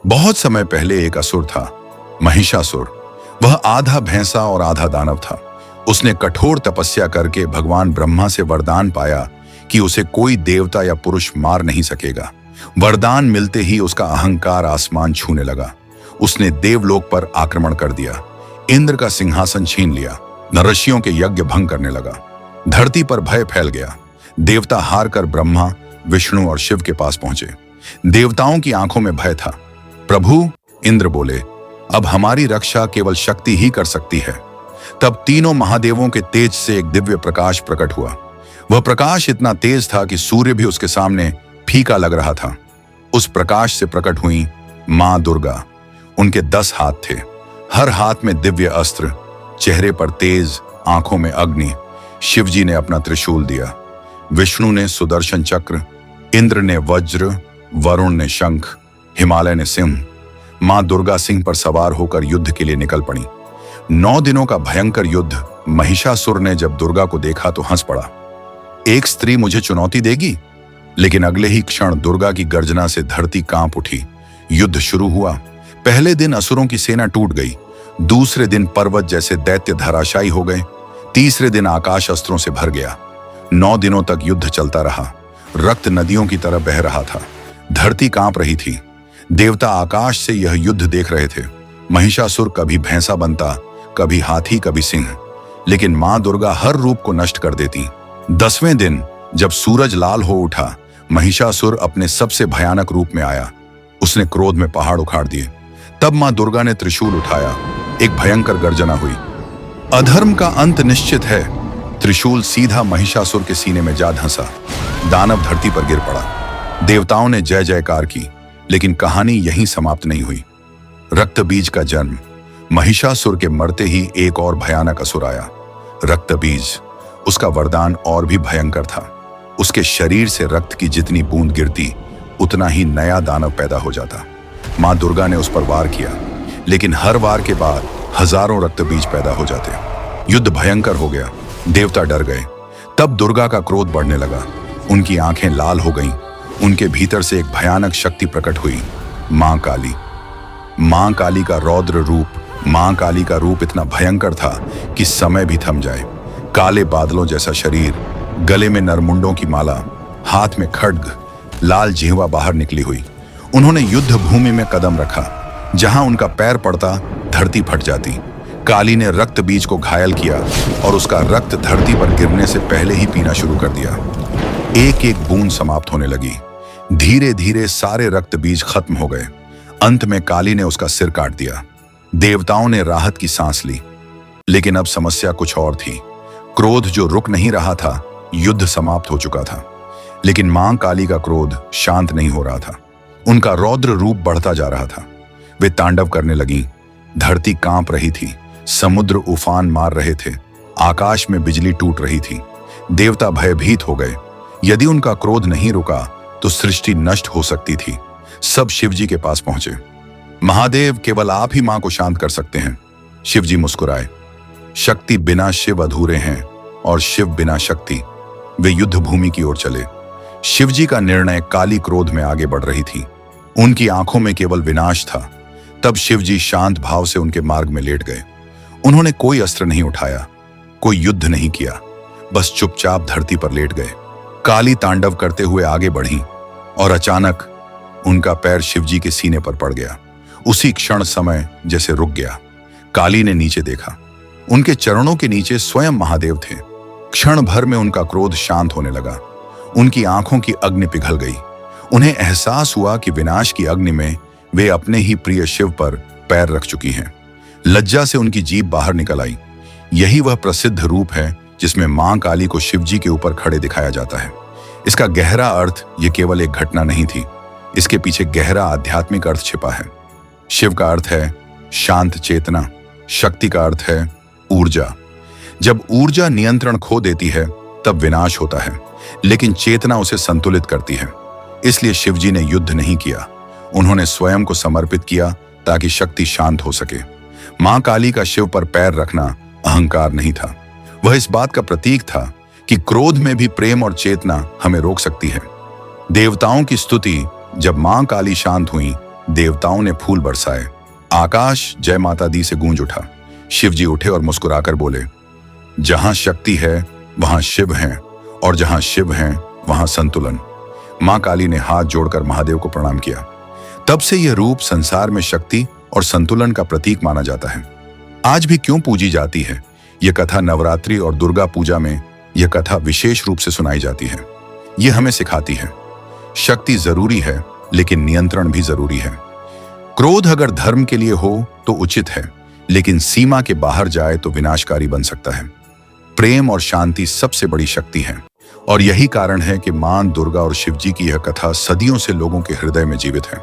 बहुत समय पहले एक असुर था, महिषासुर। वह आधा भैंसा और आधा दानव था। उसने कठोर तपस्या करके भगवान ब्रह्मा से वरदान पाया कि उसे कोई देवता या पुरुष मार नहीं सकेगा। वरदान मिलते ही उसका अहंकार आसमान छूने लगा। उसने देवलोक पर आक्रमण कर दिया, इंद्र का सिंहासन छीन लिया, ऋषियों के यज्ञ भंग करने लगा। धरती पर भय फैल गया। देवता हार कर ब्रह्मा, विष्णु और शिव के पास पहुंचे। देवताओं की आंखों में भय था। प्रभु, इंद्र बोले, अब हमारी रक्षा केवल शक्ति ही कर सकती है। तब तीनों महादेवों के तेज से एक दिव्य प्रकाश प्रकट हुआ। वह प्रकाश इतना तेज था कि सूर्य भी उसके सामने फीका लग रहा था। उस प्रकाश से प्रकट हुई मां दुर्गा। उनके 10 हाथ थे, हर हाथ में दिव्य अस्त्र, चेहरे पर तेज, आंखों में अग्नि। शिवजी ने अपना त्रिशूल दिया, विष्णु ने सुदर्शन चक्र, इंद्र ने वज्र, वरुण ने शंख, हिमालय ने सिंह। मां दुर्गा सिंह पर सवार होकर युद्ध के लिए निकल पड़ी। 9 दिनों का भयंकर युद्ध। महिषासुर ने जब दुर्गा को देखा तो हंस पड़ा। एक स्त्री मुझे चुनौती देगी? लेकिन अगले ही क्षण दुर्गा की गर्जना से धरती कांप उठी। युद्ध शुरू हुआ। पहले दिन असुरों की सेना टूट गई। दूसरे दिन पर्वत जैसे दैत्य धराशायी हो गए। तीसरे दिन आकाश अस्त्रों से भर गया। 9 दिनों तक युद्ध चलता रहा। रक्त नदियों की तरह बह रहा था। धरती कांप रही थी। देवता आकाश से यह युद्ध देख रहे थे। महिषासुर कभी भैंसा बनता, कभी हाथी, कभी सिंह, लेकिन मां दुर्गा हर रूप को नष्ट कर देती। 10वें दिन जब सूरज लाल हो उठा, महिषासुर अपने सबसे भयानक रूप में आया। उसने क्रोध में पहाड़ उखाड़ दिए। तब मां दुर्गा ने त्रिशूल उठाया। एक भयंकर गर्जना हुई। अधर्म का अंत निश्चित है। त्रिशूल सीधा महिषासुर के सीने में जा धंसा। दानव धरती पर गिर पड़ा। देवताओं ने जय जयकार की, लेकिन कहानी यहीं समाप्त नहीं हुई। रक्त बीज का जन्म। महिषासुर के मरते ही एक और भयानक असुर आया, रक्त बीज। उसका वरदान और भी भयंकर था। उसके शरीर से रक्त की जितनी बूंद गिरती, उतना ही नया दानव पैदा हो जाता। मां दुर्गा ने उस पर वार किया, लेकिन हर वार के बाद हजारों रक्त बीज पैदा हो जाते। युद्ध भयंकर हो गया। देवता डर गए। तब दुर्गा का क्रोध बढ़ने लगा। उनकी आंखें लाल हो गईं। उनके भीतर से एक भयानक शक्ति प्रकट हुई, मां काली। मां काली का रौद्र रूप। मां काली का रूप इतना भयंकर था कि समय भी थम जाए। काले बादलों जैसा शरीर, गले में नरमुंडों की माला, हाथ में खड्ग, लाल जिह्वा बाहर निकली हुई। उन्होंने युद्ध भूमि में कदम रखा। जहां उनका पैर पड़ता, धरती फट जाती। काली ने रक्त बीज को घायल किया और उसका रक्त धरती पर गिरने से पहले ही पीना शुरू कर दिया। एक एक बूंद समाप्त होने लगी। धीरे धीरे सारे रक्त बीज खत्म हो गए। अंत में काली ने उसका सिर काट दिया। देवताओं ने राहत की सांस ली, लेकिन अब समस्या कुछ और थी। क्रोध जो रुक नहीं रहा था, युद्ध समाप्त हो चुका था, लेकिन मां काली का क्रोध शांत नहीं हो रहा था। उनका रौद्र रूप बढ़ता जा रहा था। वे तांडव करने लगीं। धरती कांप रही थी। समुद्र उफान मार रहे थे। आकाश में बिजली टूट रही थी। देवता भयभीत हो गए। यदि उनका क्रोध नहीं रुका तो सृष्टि नष्ट हो सकती थी। सब शिवजी के पास पहुंचे। महादेव, केवल आप ही मां को शांत कर सकते हैं। शिवजी मुस्कुराए। शक्ति बिना शिव अधूरे हैं और शिव बिना शक्ति। वे युद्ध भूमि की ओर चले। शिवजी का निर्णय काली क्रोध में आगे बढ़ रही थी। उनकी आंखों में केवल विनाश था। तब शिवजी शांत भाव से उनके मार्ग में लेट गए। उन्होंने कोई अस्त्र नहीं उठाया, कोई युद्ध नहीं किया, बस चुपचाप धरती पर लेट गए। काली तांडव करते हुए आगे बढ़ी और अचानक उनका पैर शिवजी के सीने पर पड़ गया। उसी क्षण समय जैसे रुक गया। काली ने नीचे देखा। उनके चरणों के नीचे स्वयं महादेव थे। क्षण भर में उनका क्रोध शांत होने लगा। उनकी आंखों की अग्नि पिघल गई। उन्हें एहसास हुआ कि विनाश की अग्नि में वे अपने ही प्रिय शिव पर पैर रख चुकी हैं। लज्जा से उनकी जीभ बाहर निकल आई। यही वह प्रसिद्ध रूप है जिसमें मां काली को शिवजी के ऊपर खड़े दिखाया जाता है। इसका गहरा अर्थ ये केवल एक घटना नहीं थी, इसके पीछे गहरा आध्यात्मिक अर्थ छिपा है। शिव का अर्थ है शांत चेतना, शक्ति का अर्थ है ऊर्जा। जब ऊर्जा नियंत्रण खो देती है तब विनाश होता है, लेकिन चेतना उसे संतुलित करती है। इसलिए शिवजी ने युद्ध नहीं किया, उन्होंने स्वयं को समर्पित किया ताकि शक्ति शांत हो सके। मां काली का शिव पर पैर रखना अहंकार नहीं था, वह इस बात का प्रतीक था कि क्रोध में भी प्रेम और चेतना हमें रोक सकती है। देवताओं की स्तुति जब मां काली शांत हुई, देवताओं ने फूल बरसाए। आकाश जय माता दी से गूंज उठा। शिवजी उठे और मुस्कुराकर बोले, जहां शक्ति है वहां शिव हैं, और जहां शिव हैं वहां संतुलन। मां काली ने हाथ जोड़कर महादेव को प्रणाम किया। तब से यह रूप संसार में शक्ति और संतुलन का प्रतीक माना जाता है। आज भी क्यों पूजी जाती है? यह कथा नवरात्रि और दुर्गा पूजा में यह कथा विशेष रूप से सुनाई जाती है। यह हमें सिखाती है, शक्ति जरूरी है लेकिन नियंत्रण भी जरूरी है। क्रोध अगर धर्म के लिए हो तो उचित है, लेकिन सीमा के बाहर जाए तो विनाशकारी बन सकता है। प्रेम और शांति सबसे बड़ी शक्ति है, और यही कारण है कि मां दुर्गा और शिवजी की यह कथा सदियों से लोगों के हृदय में जीवित है।